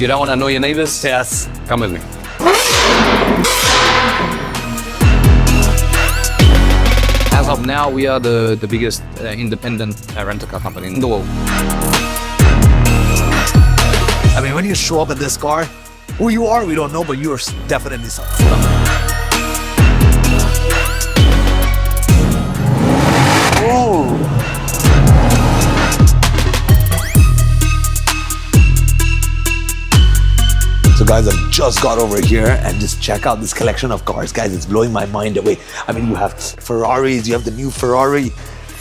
you don't want to annoy your neighbors, Yes. come with me. As of now, we are the biggest independent rental-car company in the world. I mean, when you show up in this car, who you are, we don't know, but you are definitely something. Oh. So guys, I've just got over here and just check out this collection of cars. Guys, it's blowing my mind away. I mean, you have Ferraris, you have the new Ferrari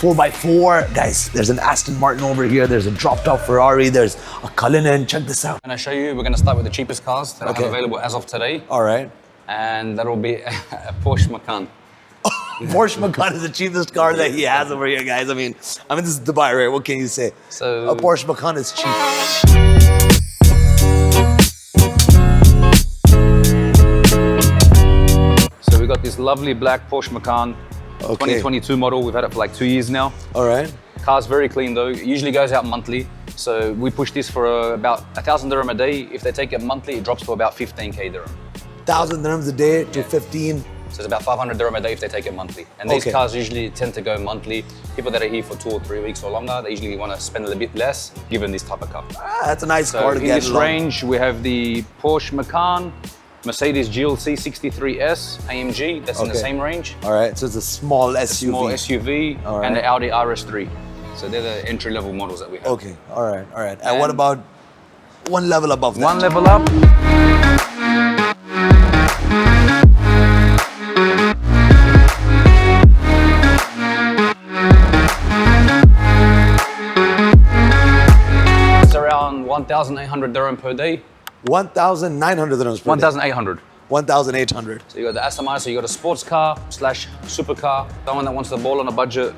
4x4. Guys, there's an Aston Martin over here. There's a dropped-off Ferrari. There's a Cullinan. Check this out. I'm going to show you, we're going to start with the cheapest cars that I have available as of today. All right. And that will be a Porsche Macan. Porsche Macan is the cheapest car that he has over here, guys. I mean, this is Dubai, right? What can you say? So a Porsche Macan is cheap. So we got this lovely black Porsche Macan, 2022 model. We've had it for like 2 years now. All right. Car's very clean though. It usually goes out monthly. So we push this for about 1,000 dirham a day. If they take it monthly, it drops to about 15k dirham. 1,000 dirhams a day to 15. So it's about 500 dirham a day if they take it monthly. And these cars usually tend to go monthly. People that are here for 2 or 3 weeks or longer, they usually want to spend a little bit less given this type of car. That's a nice car to get in this range, we have the Porsche Macan, Mercedes GLC 63S AMG, that's in the same range. All right, so it's a small SUV. Small SUV, and the Audi RS3. So they're the entry-level models that we have. Okay, all right, all right. And what about one level above that? One level up. It's around 1,800 dirham per day. 1,900 dirhams per 1,800. 1,800. So you got the Aston Martin, so you got a sports car / supercar, someone that wants the ball on a budget,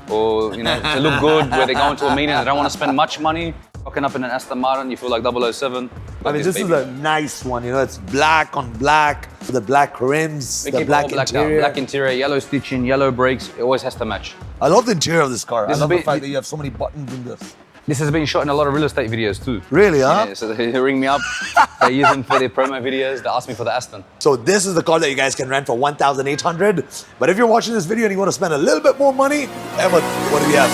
or to look good, where they go into a meeting and they don't want to spend much money. Rocking up in an Aston Martin, you feel like 007. I mean, this is a nice one, it's black on black, the black rims, the black interior. Black interior, yellow stitching, yellow brakes, it always has to match. I love the interior of this car. I love the fact that you have so many buttons in this. This has been shot in a lot of real estate videos too. Really, huh? Yeah, so they ring me up, they use them for their promo videos, they ask me for the Aston. So this is the car that you guys can rent for 1,800. But if you're watching this video and you want to spend a little bit more money, Ahmed, what do we have?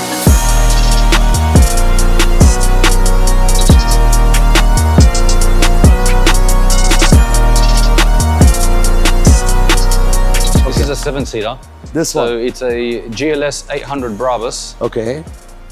This is a 7-seater. This one? So it's a GLS 800 Brabus. Okay.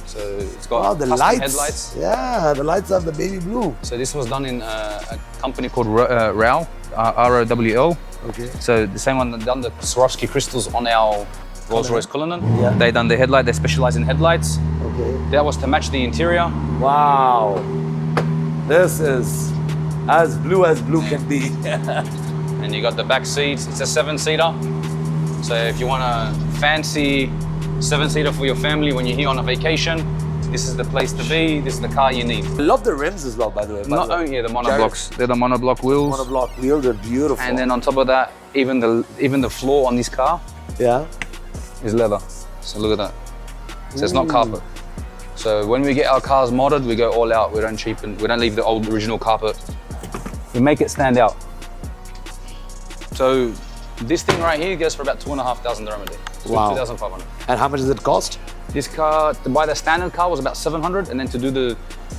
So it's got the custom lights. headlights. Yeah, the lights have the baby blue. So this was done in a company called ROW, R-O-W-L. Okay. So the same one that done the Swarovski crystals on our Rolls-Royce Cullinan. Yeah. They done the headlight, they specialize in headlights. Okay. That was to match the interior. Wow. This is as blue can be. And you got the back seats. It's a 7-seater. So if you want a fancy 7-seater for your family when you're here on a vacation, this is the place to be. This is the car you need. I love the rims as well, by the way. Not only the monoblocks, they're the monoblock wheels. Monoblock wheels are beautiful. And then on top of that, even the floor on this car is leather. So look at that. So it's not carpet. So when we get our cars modded, we go all out. We don't cheapen. We don't leave the old original carpet. We make it stand out. So this thing right here goes for about 2,500 dirham a day. Wow. 2,500. And how much does it cost? This car, to buy the standard car was about 700, and then to do the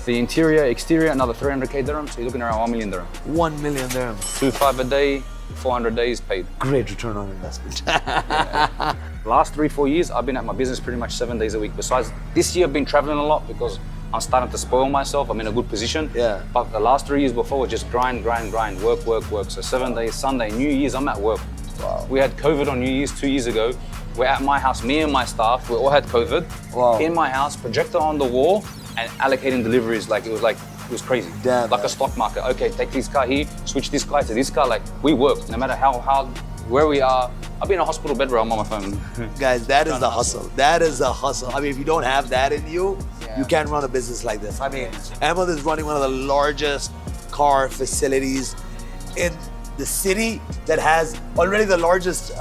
interior, exterior, another 300k dirham. So you're looking around 1 million dirham. 1 million dirham. 2.5 a day, 400 days paid. Great return on investment. Yeah. Last 3-4 years, I've been at my business pretty much 7 days a week. Besides, this year I've been traveling a lot because I'm starting to spoil myself. I'm in a good position. Yeah. But the last 3 years before was just grind, work, work, work. So 7 days, Sunday, New Year's, I'm at work. Wow. We had COVID on New Year's 2 years ago. We're at my house, me and my staff, we all had COVID. Wow. In my house, projector on the wall, and allocating deliveries it was crazy. Damn, like a stock market. Okay, take this car here, switch this guy to this car. Like, we work, no matter where we are. I've been in a hospital bed where I'm on my phone. Guys, that is the hustle. That is the hustle. I mean, if you don't have that in you, you can't run a business like this. I mean, Ahmed is running one of the largest car facilities in the city that has already the largest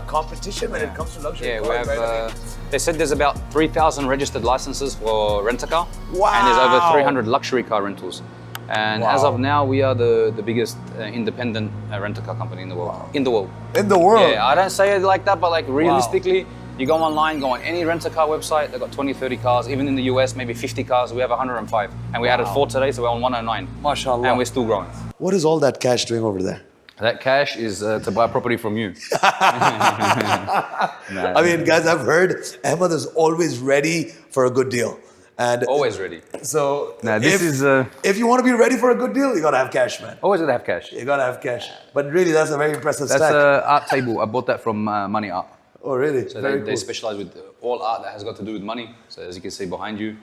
competition when it comes to luxury cars. We have, they said there's about 3,000 registered licenses for rent-a-car. Wow. And there's over 300 luxury car rentals. And as of now, we are the biggest independent rental car company in the world. In the world. In the world? Yeah, I don't say it like that, but like realistically, you go online, go on any rental car website, they've got 20, 30 cars. Even in the US, maybe 50 cars. We have 105. And we added 4 today, so we're on 109. MashaAllah. And we're still growing. What is all that cash doing over there? That cash is to buy property from you. I mean, guys, I've heard Ahmed is always ready for a good deal. And always ready. So if you want to be ready for a good deal, you gotta have cash, man. Always gotta have cash. You gotta have cash. But really, that's a very impressive That's stack. an art table. I bought that from Money Art. Oh, really? So very they specialize with all art that has got to do with money. So as you can see behind you,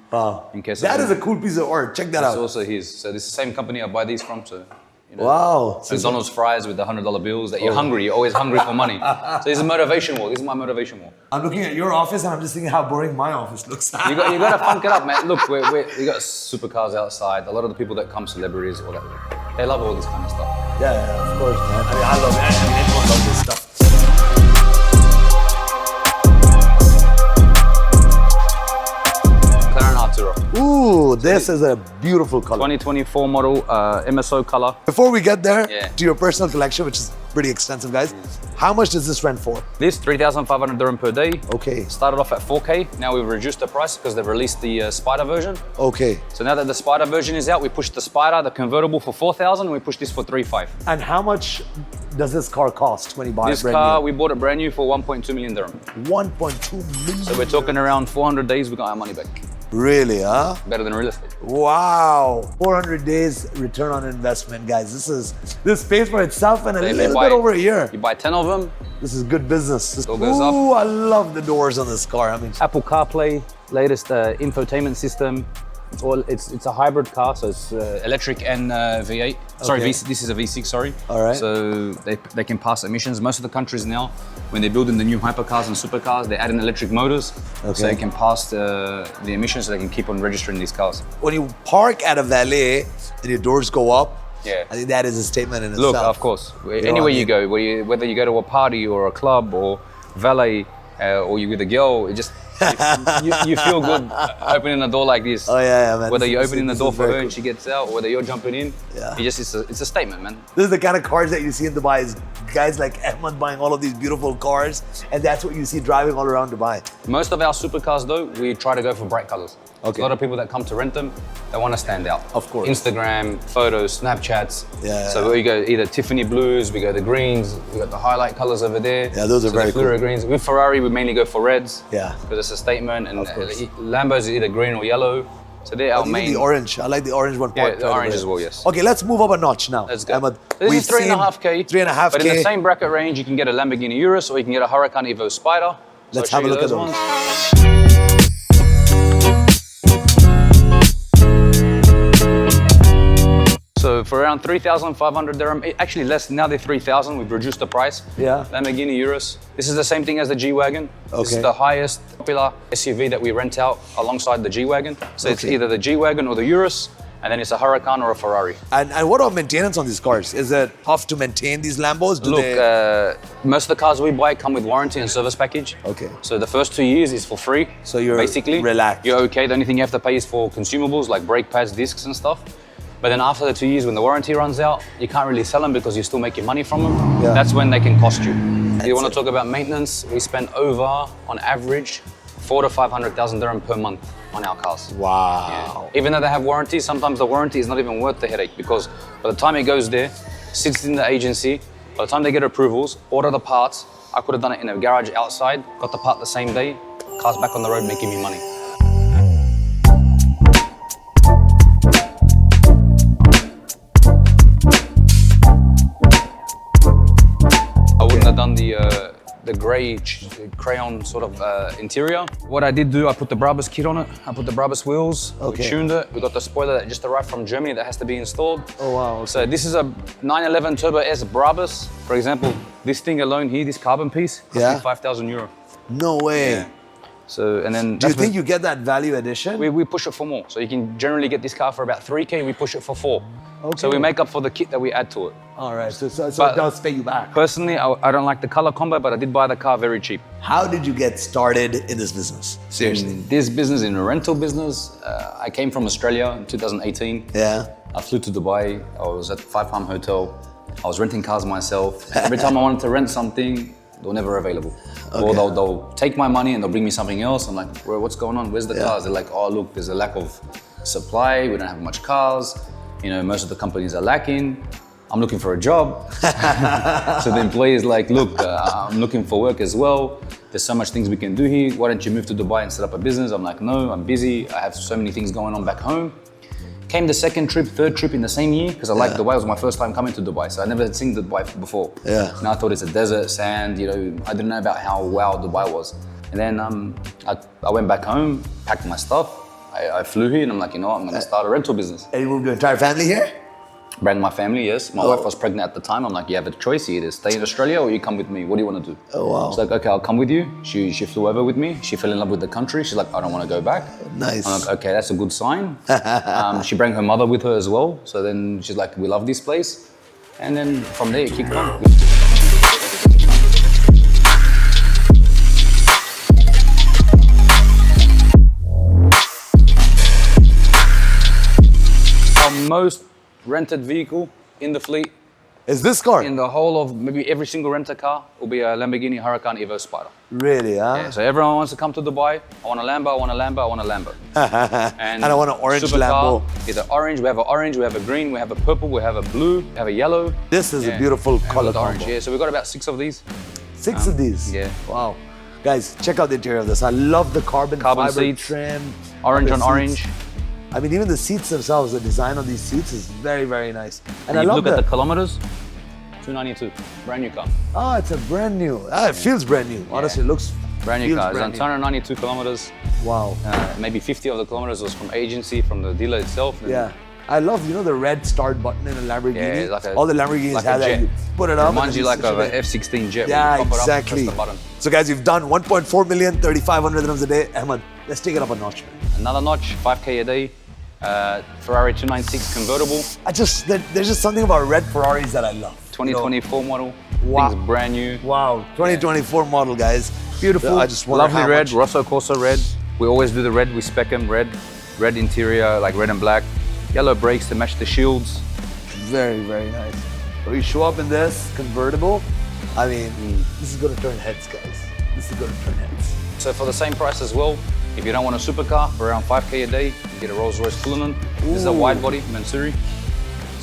in case that is a cool piece of art. Check that out. It's also his. So this is the same company I buy these from. So. You know, wow. McDonald's fries with the $100 bills that you're hungry, you're always hungry for money. So this is a motivation wall. This is my motivation wall. I'm looking at your office and I'm just thinking how boring my office looks. you got to funk it up, man. Look, we got supercars outside. A lot of the people that come, celebrities, all that, they love all this kind of stuff. Yeah, of course, man. I mean, I love it. I mean, everyone loves this stuff. Ooh, this is a beautiful color. 2024 model, MSO color. Before we get there to your personal collection, which is pretty extensive, guys, how much does this rent for? This 3,500 dirham per day. Okay. Started off at 4K. Now we've reduced the price because they've released the Spider version. Okay. So now that the Spider version is out, we pushed the Spider, the convertible, for 4,000, and we pushed this for 3.5. And how much does this car cost when you buy it brand new? We bought it brand new for 1.2 million dirham. 1.2 million. So we're talking around 400 days, we got our money back. Really, huh? Better than real estate. Wow. 400 days return on investment, guys. This pays for itself in a little bit over a year. You buy 10 of them. This is good business. It all goes up. Ooh, I love the doors on this car. I mean, Apple CarPlay, latest infotainment system. It's a hybrid car, so it's electric and V8. Sorry, this is a V6, sorry. All right. So they can pass emissions. Most of the countries now, when they're building the new hypercars and supercars, they add in electric motors, so they can pass the emissions, so they can keep on registering these cars. When you park at a valet and your doors go up, I think that is a statement in itself. Look, of course, anywhere you go, whether you go to a party or a club or valet, or you're with a girl, it just you feel good opening the door like this. Oh yeah, man. Whether you're opening the door for her and she gets out, or whether you're jumping in, it's a statement, man. This is the kind of cars that you see in Dubai. Is guys like Ahmed buying all of these beautiful cars, and that's what you see driving all around Dubai. Most of our supercars, though, we try to go for bright colors. Okay. A lot of people that come to rent them, they want to stand out. Of course. Instagram, photos, Snapchats. Yeah. So we go either Tiffany blues, we go the greens, we got the highlight colors over there. Yeah, those are very cool. Fluoro greens. With Ferrari, we mainly go for reds. Yeah. Because it's a statement, and Lambos is either green or yellow. So they're our main. The orange. I like the orange one. Yeah, the orange as well, yes. Okay, let's move up a notch now. Let's go. Ahmed, this is 3.5K. 3.5K. But in the same bracket range, you can get a Lamborghini Urus or you can get a Huracan Evo Spider. Let's have a look at those. So for around 3,500 dirham, actually less, now they're 3,000, we've reduced the price. Yeah. Lamborghini Urus. This is the same thing as the G-Wagon. Okay. This is the highest popular SUV that we rent out alongside the G-Wagon. So it's either the G-Wagon or the Urus, and then it's a Huracan or a Ferrari. And what about maintenance on these cars? Is it tough to maintain these Lambos? Most of the cars we buy come with warranty and service package. Okay. So the first 2 years is for free. So you're basically relaxed. You're okay. The only thing you have to pay is for consumables like brake pads, discs and stuff. But then after the 2 years, when the warranty runs out, you can't really sell them because you're still making money from them. Yeah. That's when they can cost you. You want to talk about maintenance? We spend over, on average, 400 to 500,000 dirham per month on our cars. Wow. Yeah. Even though they have warranty, sometimes the warranty is not even worth the headache because by the time it goes there, sits in the agency, by the time they get approvals, order the parts, I could have done it in a garage outside, got the part the same day, car's back on the road making me money. I wouldn't have done the grey crayon sort of interior. What I did do, I put the Brabus kit on it. I put the Brabus wheels, we tuned it. We got the spoiler that just arrived from Germany that has to be installed. Oh wow. Okay. So this is a 911 Turbo S Brabus. For example, this thing alone here, this carbon piece, cost me 5,000 euro. No way. Yeah. So, and then do you think you get that value addition? We push it for more. So you can generally get this car for about 3K, we push it for 4. Okay. So we make up for the kit that we add to it. All right, so it does pay you back. Personally, I don't like the color combo, but I did buy the car very cheap. How did you get started in this business? Seriously. In this business, in a rental business, I came from Australia in 2018. Yeah. I flew to Dubai. I was at 5-Palm Hotel. I was renting cars myself. Every time I wanted to rent something, they were never available. Okay. Or they'll take my money and they'll bring me something else. I'm like, bro, what's going on? Where's the cars? They're like, oh, look, there's a lack of supply. We don't have much cars. You know, most of the companies are lacking. I'm looking for a job. So the employee is like, look, I'm looking for work as well. There's so much things we can do here. Why don't you move to Dubai and set up a business? I'm like, no, I'm busy. I have so many things going on back home. Came the second trip, third trip in the same year, because I liked Dubai. It was my first time coming to Dubai. So I never had seen Dubai before. Yeah. Now I thought it's a desert, sand, you know, I didn't know about how wow Dubai was. And then I went back home, packed my stuff. I flew here and I'm like, you know what, I'm gonna start a rental business. And you moved your entire family here? Bring my family, yes. My wife was pregnant at the time. I'm like, you have a choice, you either stay in Australia or you come with me. What do you want to do? Oh, wow. She's like, okay, I'll come with you. She flew over with me. She fell in love with the country. She's like, I don't want to go back. Nice. I'm like, okay, that's a good sign. She brought her mother with her as well. So then she's like, we love this place. And then from there, it kicked on. Our most rented vehicle in the fleet is this car? In the whole of maybe every single rental car will be a Lamborghini Huracan Evo Spider. Really, huh? Yeah, so everyone wants to come to Dubai. I want a Lambo, I want a Lambo, I want a Lambo. And I want an orange Supercar, Lambo. Either orange, we have a green, we have a purple, we have a blue, we have a yellow. This is a beautiful color orange, yeah. So we've got about 6 of these. 6 of these? Yeah. Wow. Guys, check out the interior of this. I love the carbon fiber seats, trim. Orange on orange. I mean, even the seats themselves, the design of these seats is very, very nice. And I love look at the kilometers, 292, brand new car. Oh, it's a brand new. It feels brand new. Honestly, it looks brand new car. It's on 292 kilometers. Wow. Maybe 50 of the kilometers was from agency, from the dealer itself. Yeah. I love, you know, the red start button in a Lamborghini. Yeah, like all the Lamborghinis have that. You put it up. Reminds you like of an F-16 jet. Yeah, when you pop exactly. it up, press the button. So guys, you've done 1.4 million, 3,500 dirhams a day. Ahmed, let's take it up a notch, man. Another notch, 5K a day. Ferrari 296 convertible. There's just something about red Ferraris that I love. 2024 model. Wow. Thing's brand new. Wow. 2024 model, guys. Beautiful. I just want lovely red, Rosso Corsa red. We always do the red. We spec them red. Red interior, like red and black. Yellow brakes to match the shields. Very, very nice. So you show up in this convertible. I mean, this is gonna turn heads, guys. This is gonna turn heads. So for the same price as well, if you don't want a supercar for around 5K a day, you get a Rolls-Royce Cullinan. This is a wide body Mansouri.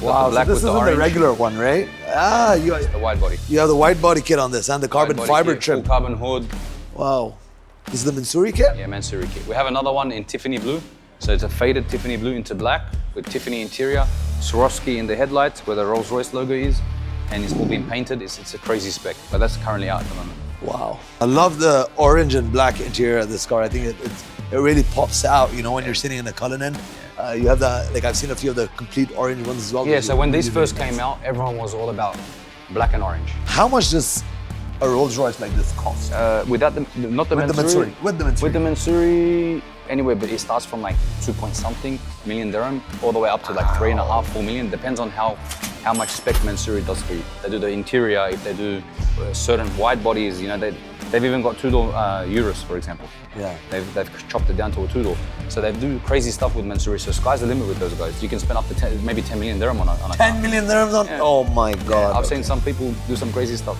Wow, so this isn't the regular one, right? You the wide body. You have the wide body kit on this and the carbon fiber trim. Full carbon hood. Wow. This is the Mansouri kit? Yeah, Mansouri kit. We have another one in Tiffany blue. So it's a faded Tiffany blue into black with Tiffany interior, Swarovski in the headlights where the Rolls-Royce logo is, and it's all been painted. It's a crazy spec, but that's currently out at the moment. Wow. I love the orange and black interior of this car. I think it really pops out, you know, when you're sitting in the Cullinan. You have the, like I've seen a few of the complete orange ones as well. Yeah, so when these first came out, everyone was all about black and orange. How much does a Rolls-Royce like this cost? Without not the Mansouri. With the Mansouri. With the Mansouri, anyway, but it starts from like 2-point-something million dirham all the way up to like 3.5, 4 million. Depends on how much spec Mansouri does for you. They do the interior, if they do certain wide bodies, you know, they've even got 2-door Urus, for example. Yeah. They've chopped it down to a 2-door. So they do crazy stuff with Mansouri. So sky's the limit with those guys. You can spend up to maybe 10 million dirham on a 10 million dirhams on? Yeah. Oh my God. Yeah, I've seen some people do some crazy stuff.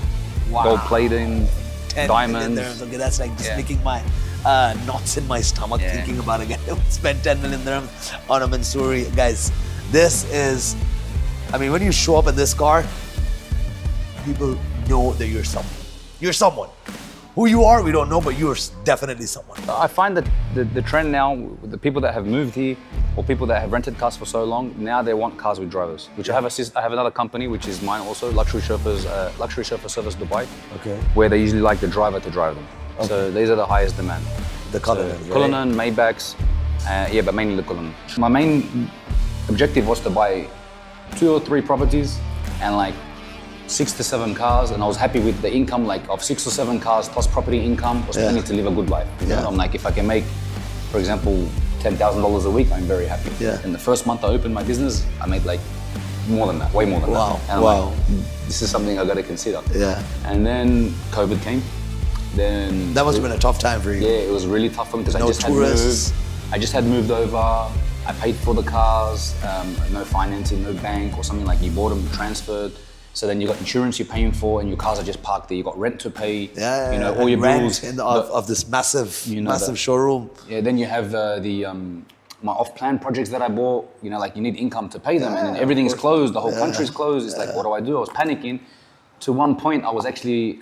Wow. Gold plating, 10 diamonds. Million dirhams. Okay, that's like just making my knots in my stomach thinking about it again. Spend 10 million dirhams on a Mansouri. Guys, this is, I mean, when you show up in this car, people know that you're someone. You're someone. Who you are, we don't know, but you're definitely someone. I find that the trend now, the people that have moved here, or people that have rented cars for so long, now they want cars with drivers. Which I have another company, which is mine also, Luxury Chauffeur Service Dubai. Okay. Where they usually like the driver to drive them. Okay. So these are the highest demand. The Cullinan, so, Cullinan, Maybachs, yeah, but mainly the Cullinan. My main objective was to buy 2 or 3 properties and like 6 to 7 cars, and I was happy with the income, like of 6 or 7 cars plus property income was plenty to live a good life. You know? I'm like, if I can make, for example, $10,000 a week, I'm very happy. Yeah. In the first month I opened my business, I made like more than that, way more than that. And I'm like, this is something I got to consider. Yeah. And then COVID came. Then that must have been a tough time for you. Yeah, it was really tough for me because I just had moved over. I paid for the cars, no financing, no bank or something, like you bought them transferred. So then you got insurance you're paying for, and your cars are just parked there. You got rent to pay. Yeah, you know, all your bills of this massive, massive showroom. Yeah, then you have my off-plan projects that I bought. You know, like you need income to pay them, and then everything's closed. The whole country's closed. It's like, what do? I was panicking. To one point, I was actually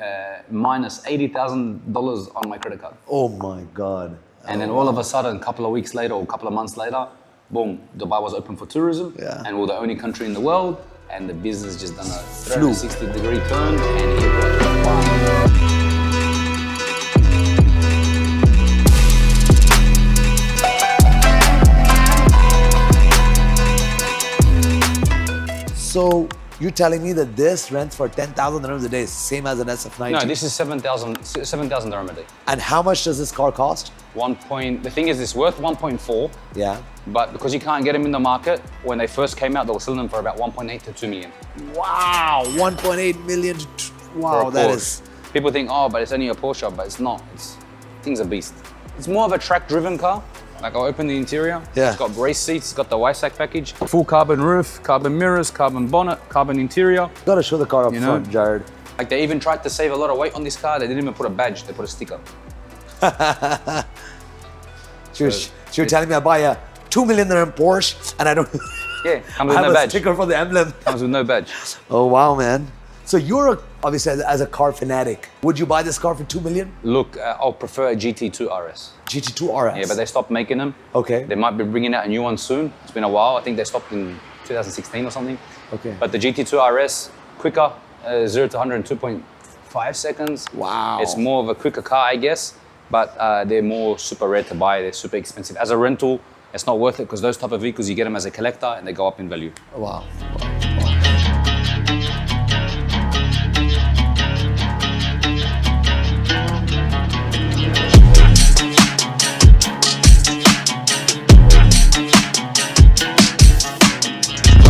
minus $80,000 on my credit card. Oh my God! And then all of a sudden, a couple of weeks later or a couple of months later, boom, Dubai was open for tourism, and we're the only country in the world. And the business just done a 360-degree turn, and it was fun. So you're telling me that this rents for 10,000 dirhams a day, same as an SF90? No, this is 7,000 dirham a day. And how much does this car cost? The thing is, it's worth 1.4. Yeah. But because you can't get them in the market, when they first came out, they were selling them for about 1.8 to 2 million. Wow, 1.8 million. Wow, that is. People think, oh, but it's only a Porsche, but it's not. Thing's a beast. It's more of a track-driven car. Like, I'll open the interior. Yeah. It's got brace seats, it's got the Y-Sack package. Full carbon roof, carbon mirrors, carbon bonnet, carbon interior. Gotta show the car up front, Jared. Like, they even tried to save a lot of weight on this car. They didn't even put a badge, they put a sticker. You're telling me I buy a 2 million dirham Porsche and I don't yeah, comes with have no a badge. sticker for the emblem. Comes with no badge. Oh, wow, man. So you're, obviously, as a car fanatic, would you buy this car for 2 million? Look, I'll prefer a GT2 RS. GT2 RS? Yeah, but they stopped making them. Okay. They might be bringing out a new one soon. It's been a while. I think they stopped in 2016 or something. Okay. But the GT2 RS, quicker, 0 to 100 in 2.5 seconds. Wow. It's more of a quicker car, I guess, but they're more super rare to buy. They're super expensive. As a rental, it's not worth it because those type of vehicles, you get them as a collector and they go up in value. Wow.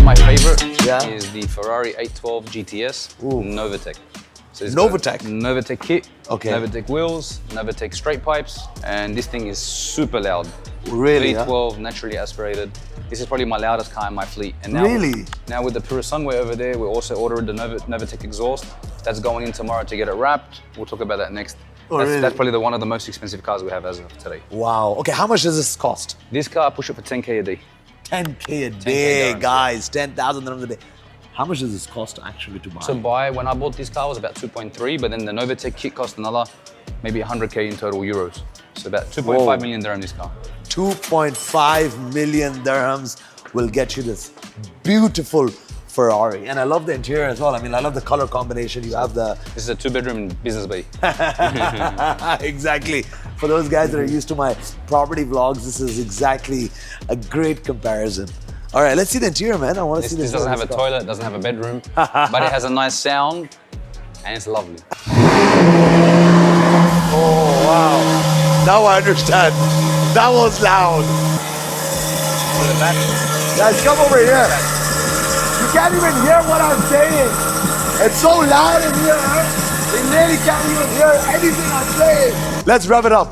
My favorite is the Ferrari 812 GTS Novatec. So Novatec kit, Novatec wheels, Novatec straight pipes, and this thing is super loud. Really? V12, naturally aspirated. This is probably my loudest car in my fleet. And now, now with the Pura Sunway over there, we also ordered the Novatec exhaust. That's going in tomorrow to get it wrapped. We'll talk about that next. That's probably one of the most expensive cars we have as of today. Wow. Okay, how much does this cost? This car, I push it for 10K a day. 10K a day, guys. 10,000 dirhams a day. How much does this cost actually to buy? To buy, when I bought this car, it was about 2.3, but then the Novatec kit cost another maybe 100K in total euros. So about 2.5 million dirham this car. 2.5 million dirhams will get you this beautiful Ferrari. And I love the interior as well. I mean, I love the color combination. You have the... This is a 2-bedroom business bay. Exactly. For those guys that are used to my property vlogs, this is exactly a great comparison. All right, let's see the interior, man. I want to see this. This doesn't have a toilet, doesn't have a bedroom, but it has a nice sound and it's lovely. Oh, wow. Now I understand. That was loud. Guys, come over here. You can't even hear what I'm saying. It's so loud in here. You really can't even hear anything I'm saying. Let's rev it up.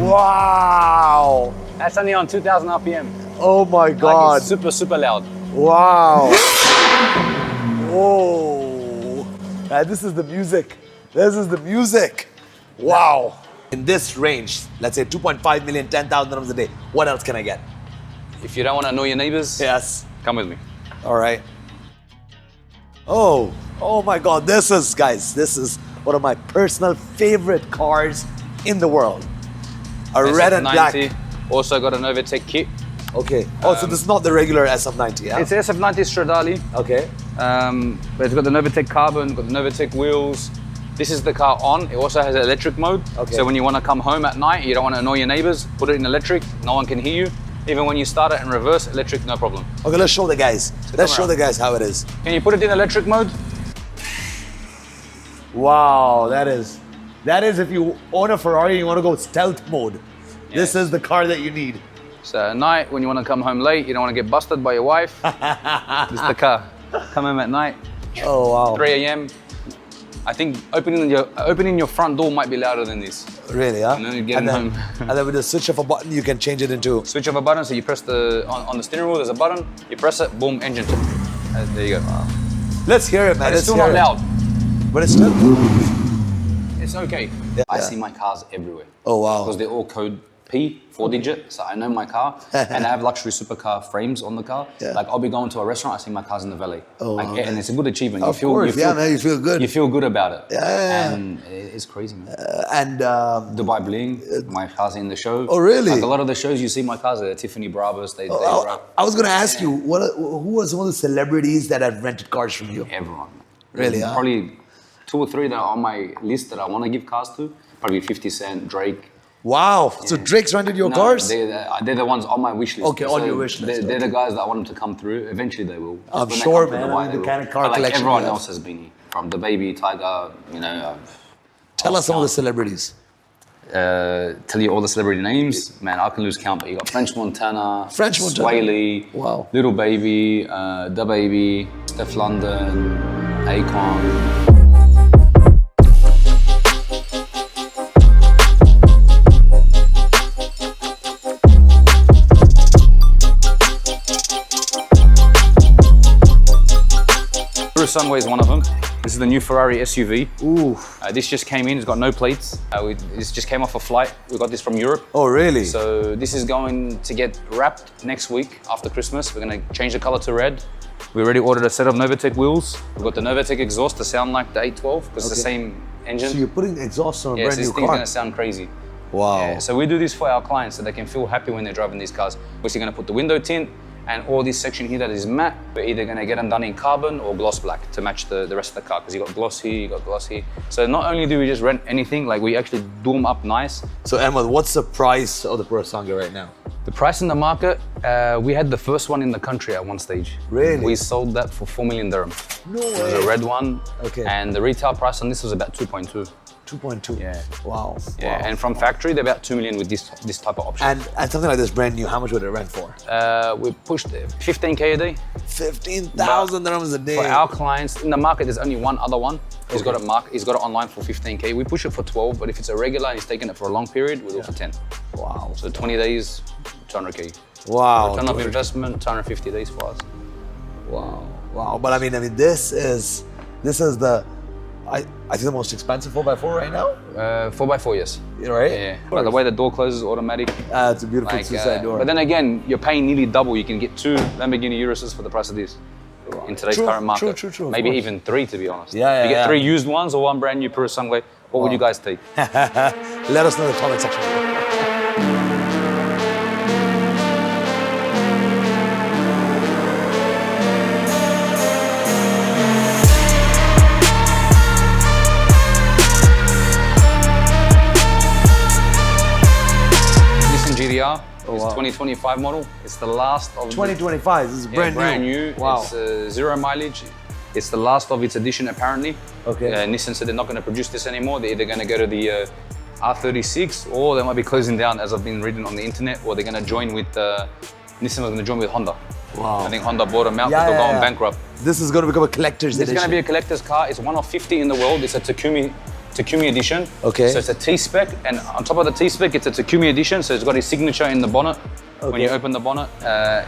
Wow. That's only on 2,000 RPM. Oh my God. Like it's super, super loud. Wow. Whoa. This is the music. This is the music. Wow. In this range, let's say 2.5 million, 10,000 dirhams a day, what else can I get? If you don't want to annoy your neighbors, come with me. All right. Oh my God. This is one of my personal favorite cars in the world. A red and black. Also got a Novatec kit. Okay. Oh, so this is not the regular SF90, yeah? It's SF90 Stradale. Okay. But it's got the Novatec carbon, got the Novatec wheels. This is the car on. It also has an electric mode. Okay. So when you want to come home at night, you don't want to annoy your neighbors, put it in electric, no one can hear you. Even when you start it in reverse, electric, no problem. Okay, let's show the guys. Let's show the guys how it is. Can you put it in electric mode? Wow, that is if you own a Ferrari and you want to go stealth mode. This is the car that you need. So at night, when you want to come home late, you don't want to get busted by your wife. This is the car. Come home at night. Oh wow. 3 a.m. I think opening your front door might be louder than this. Really, huh? And then you get home. And then with the switch of a button, you can change it into... Switch of a button, so you press on the steering wheel, there's a button, you press it, boom, engine. There you go. Wow. Let's hear it, man. It's still not loud. But it's still... It's okay. Yeah. I see my cars everywhere. Oh, wow. Because they're all code P, 4-digit, so I know my car. And I have luxury supercar frames on the car. Yeah. Like I'll be going to a restaurant, I see my cars in the valet. Oh, like, wow, and it's a good achievement. Of course, man, you feel good. You feel good about it. Yeah. And it's crazy, man. And... Dubai Bling, my cars are in the show. Oh, really? Like a lot of the shows you see my cars are Tiffany Bravos. I was going to ask you, who was some of the celebrities that have rented cars from you? Everyone. Really, huh? Probably 2 or 3 that are on my list that I want to give cars to. Probably 50 Cent, Drake. Wow. Yeah. So Drake's rented your cars? They're the ones on my wish list. Okay, on your wish list. They're the guys that I want them to come through. Eventually they will. I'm sure, man. I mean, the kind of car collection. Like everyone else has been here. From the baby, Tiger, you know. Tell us some of the celebrities. Tell you all the celebrity names. Man, I can lose count, but you got French Montana, Swaley, wow. Little Baby, Da Baby, Steph London, Akon. Sunway is one of them. This is the new Ferrari SUV. Ooh. This just came in, it's got no plates. This just came off a flight. We got this from Europe. Oh, really? So this is going to get wrapped next week after Christmas. We're gonna change the color to red. We already ordered a set of Novatec wheels. We've got the Novatec exhaust to sound like the 812 because it's the same engine. So you're putting exhaust on a brand new car? This thing's gonna sound crazy. Wow. Yeah, so we do this for our clients so they can feel happy when they're driving these cars. We're gonna put the window tint, and all this section here that is matte, we're either gonna get them done in carbon or gloss black to match the rest of the car, because you got gloss here, you got gloss here. So not only do we just rent anything, like we actually do them up nice. So Ahmed, what's the price of the Purosangue right now? The price in the market, we had the first one in the country at one stage. Really? We sold that for 4 million dirham. No way. It was a red one. Okay. And the retail price on this was about 2.2. 2.2. Yeah. Wow. Yeah, wow. and from factory, they're about 2 million with this type of option. And something like this brand new, how much would it rent for? We pushed 15K a day. 15,000 dirhams a day. For our clients, in the market, there's only one other one. He's got it online for 15K. We push it for 12, but if it's a regular and he's taking it for a long period, we'll do it for 10. Wow. So 20 days, 200K. Wow. Return of investment, 250 days for us. Wow. Wow. But I mean, this is the, I think the most expensive 4x4 right now? 4x4, yes. Right? Yeah. By the way the door closes automatic. It's a beautiful suicide door. But then again, you're paying nearly double. You can get 2 Lamborghini Uruses for the price of this. In today's current market. True. Maybe even 3, to be honest. Yeah, you get 3 used ones or 1 brand new Purosangue. What would you guys take? Let us know in the comment section. GDR. It's 2025 model. It's the last of 2025. This is brand new. Wow. It's 0 mileage. It's the last of its edition apparently. Okay. Nissan said they're not going to produce this anymore. They're either going to go to the R36 or they might be closing down, as I've been reading on the internet, or they're going to join with Nissan was going to join with Honda. Wow. I think Honda bought them out because they're going bankrupt. This is going to become a collector's edition. It's going to be a collector's car. It's one of 50 in the world. It's a Takumi edition. Okay. So it's a T-spec, and on top of the T-spec, it's a Takumi edition, so it's got his signature in the bonnet. Okay. When you open the bonnet.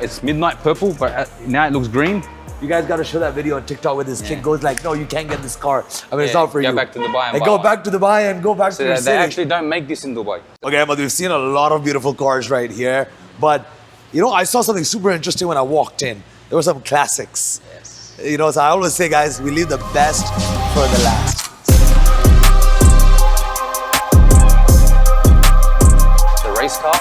It's midnight purple, but now it looks green. You guys got to show that video on TikTok where this kid goes like, no, you can't get this car. I mean, it's not for you. Go back to Dubai and go back to Dubai and go back to your city. They actually don't make this in Dubai. Okay, but we've seen a lot of beautiful cars right here. But, you know, I saw something super interesting when I walked in. There were some classics. Yes. You know, so I always say, guys, we leave the best for the last. Race car.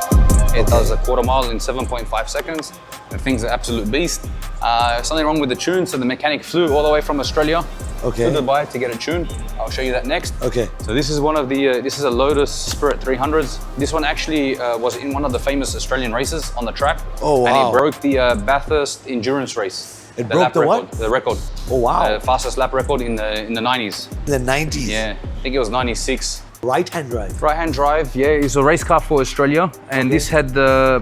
It does a quarter mile in 7.5 seconds. The thing's an absolute beast. Something wrong with the tune, so the mechanic flew all the way from Australia to Dubai to get a tune. I'll show you that next. Okay. So this is one of the, this is a Loudest Spirit 300s. This one actually was in one of the famous Australian races on the track. Oh, wow. And it broke the Bathurst endurance race. It broke the record, what? The record. Oh, wow. Fastest lap record in the 90s. In the 90s? Yeah, I think it was 96. Right-hand drive. Right-hand drive, yeah. It's a race car for Australia, and this had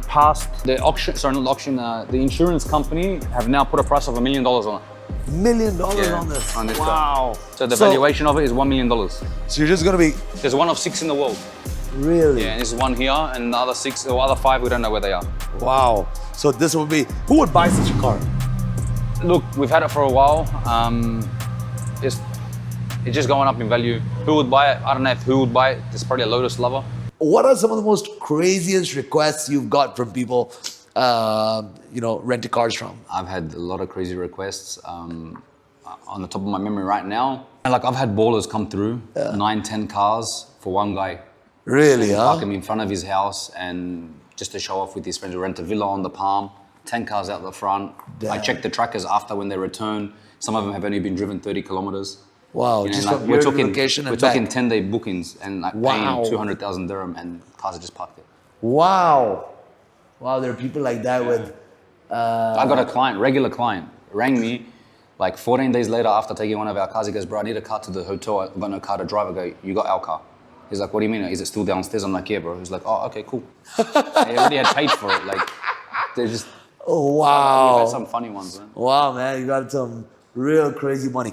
passed the auction. Sorry, not the auction. The insurance company have now put a price of $1 million on it. $1 million on this. Wow. So the valuation of it is $1 million. So you're just gonna be. There's one of 6 in the world. Really? Yeah, and this is one here, and the other 6 or other 5, we don't know where they are. Wow. So this would be, who would buy such a car? Look, we've had it for a while. It's just going up in value. Who would buy it? I don't know if who would buy it. There's probably a Loudest lover. What are some of the most craziest requests you've got from people, renting cars from? I've had a lot of crazy requests. On the top of my memory right now, and like I've had ballers come through, 9, 10 cars for one guy. Really, huh? Park him in front of his house and just to show off with his friends. We rent a villa on the Palm, 10 cars out the front. Damn. I check the trackers after when they return. Some of them have only been driven 30 kilometers. Wow, Just like we're talking location we're talking 10-day bookings and like paying 200,000 dirham and cars are just parked there. Wow. Wow, there are people like that with... I got a client, regular client, rang me like 14 days later after taking one of our cars. He goes, bro, I need a car to the hotel. I've got no car to drive. I go, you got our car. He's like, what do you mean? Is it still downstairs? I'm like, yeah, bro. He's like, oh, okay, cool. They already had paid for it. Like, they're just... Oh, wow. We've had some funny ones, man. Wow, man, you got some real crazy money.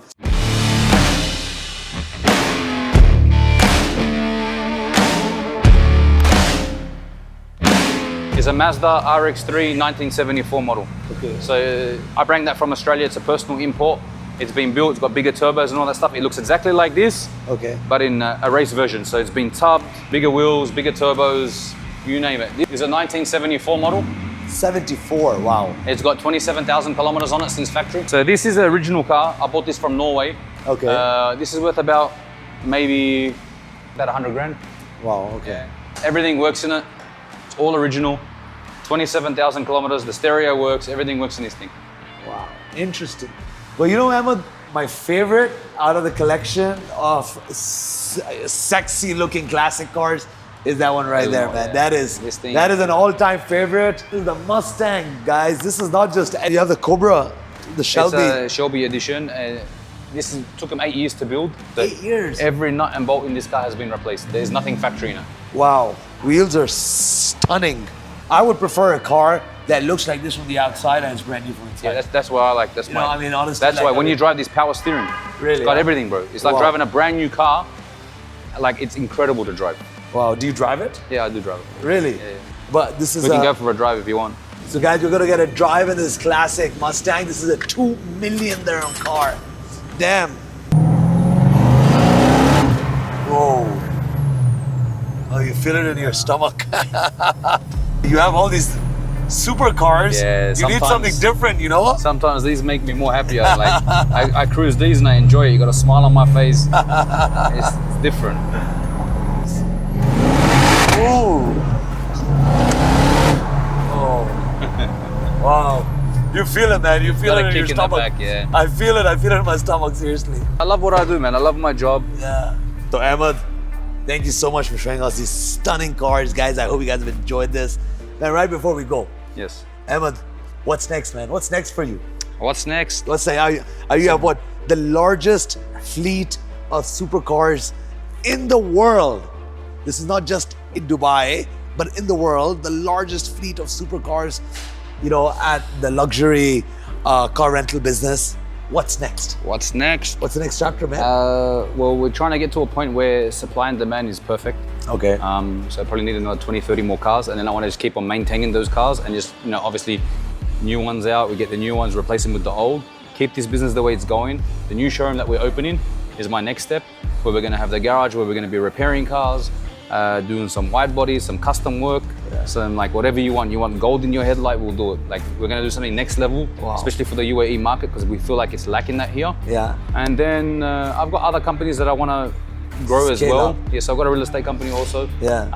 It's a Mazda RX-3 1974 model. Okay. So I bring that from Australia. It's a personal import. It's been built, it's got bigger turbos and all that stuff. It looks exactly like this, Okay. but in a race version. So it's been tubbed, bigger wheels, bigger turbos, you name it. This is a 1974 model. 74, wow. It's got 27,000 kilometers on it since factory. So this is the original car. I bought this from Norway. Okay. This is worth about 100 grand. Wow, okay. Everything works in it. It's all original. 27,000 kilometers. The stereo works. Everything works in this thing. Wow, interesting. Well, you know, Ahmed, my favorite out of the collection of sexy looking classic cars is that one right there, man. Yeah. That is an all-time favorite. This is the Mustang, guys. This is not just, you have the Cobra, the Shelby. It's a Shelby edition. Took them 8 years to build. 8 years? Every nut and bolt in this car has been replaced. There's nothing factory in it. Wow, wheels are stunning. I would prefer a car that looks like this from the outside and it's brand new from inside. Yeah, that's why I like. That's I mean, honestly, that's why when you drive this power steering, really, it's got everything, bro. It's like Wow. driving a brand new car. Like it's incredible to drive. Wow, do you drive it? Yeah, I do drive it. Really? Yeah. But this is We can go for a drive if you want. So guys, we're gonna get a drive in this classic Mustang. This is a 2 million dirham car. Damn. Whoa. Oh, you feel it in your stomach. You have all these supercars. Yeah, you need something different, you know? Sometimes these make me more happier. Like I cruise these and I enjoy it. You got a smile on my face. It's different. Ooh. Oh. Wow. You feel it, man. You feel it in your stomach. Back, yeah. I feel it in my stomach, seriously. I love what I do, man. I love my job. Yeah. So Ahmed, thank you so much for showing us these stunning cars, guys. I hope you guys have enjoyed this. Man, right before we go, Yes. Ahmed, what's next, man? What's next for you? What's next? Let's say, are you have what? The largest fleet of supercars in the world. This is not just in Dubai, but in the world, the largest fleet of supercars, at the luxury car rental business. What's next? What's next? What's the next chapter, man? Well, we're trying to get to a point where supply and demand is perfect. Okay. So I probably need another 20, 30 more cars, and then I want to just keep on maintaining those cars and just, obviously new ones out, we get the new ones, replace them with the old, keep this business the way it's going. The new showroom that we're opening is my next step, where we're going to have the garage, where we're going to be repairing cars, doing some wide bodies, some custom work, some like whatever you want. You want gold in your headlight, we'll do it. Like we're gonna do something next level, especially for the UAE market, because we feel like it's lacking that here. Yeah. And then I've got other companies that I want to grow as well. Up. Yes, I've got a real estate company also. Yeah.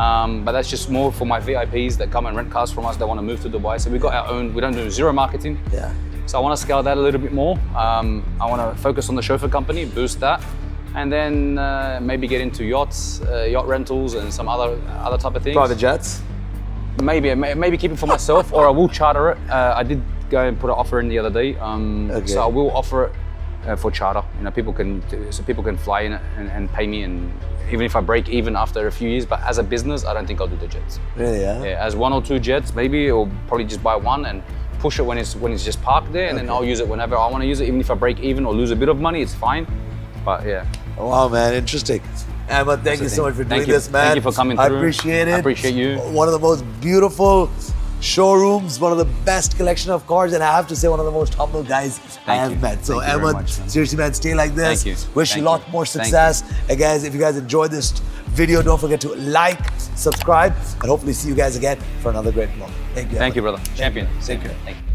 But that's just more for my VIPs that come and rent cars from us that want to move to Dubai. So we got our own. We don't do zero marketing. Yeah. So I want to scale that a little bit more. I want to focus on the chauffeur company, boost that. And then maybe get into yachts, yacht rentals, and some other type of things. Private jets? Maybe keep it for myself, or I will charter it. I did go and put an offer in the other day, so I will offer it for charter. People can fly in it and pay me, and even if I break even after a few years. But as a business, I don't think I'll do the jets. Really? Yeah. Yeah, as 1 or 2 jets, maybe, or probably just buy one and push it when it's just parked there, and then I'll use it whenever I want to use it. Even if I break even or lose a bit of money, it's fine. But yeah. Wow, man, interesting. Ahmed, thank you so much for doing this, man. Thank you for coming through. I appreciate it. I appreciate you. One of the most beautiful showrooms, one of the best collection of cars, and I have to say one of the most humble guys I have met. So Ahmed, seriously man, stay like this. Thank you. Wish you a lot more success. And guys, if you guys enjoyed this video, don't forget to like, subscribe, and hopefully see you guys again for another great vlog. Thank you. Thank you, brother. Champion. Take care. Thank you.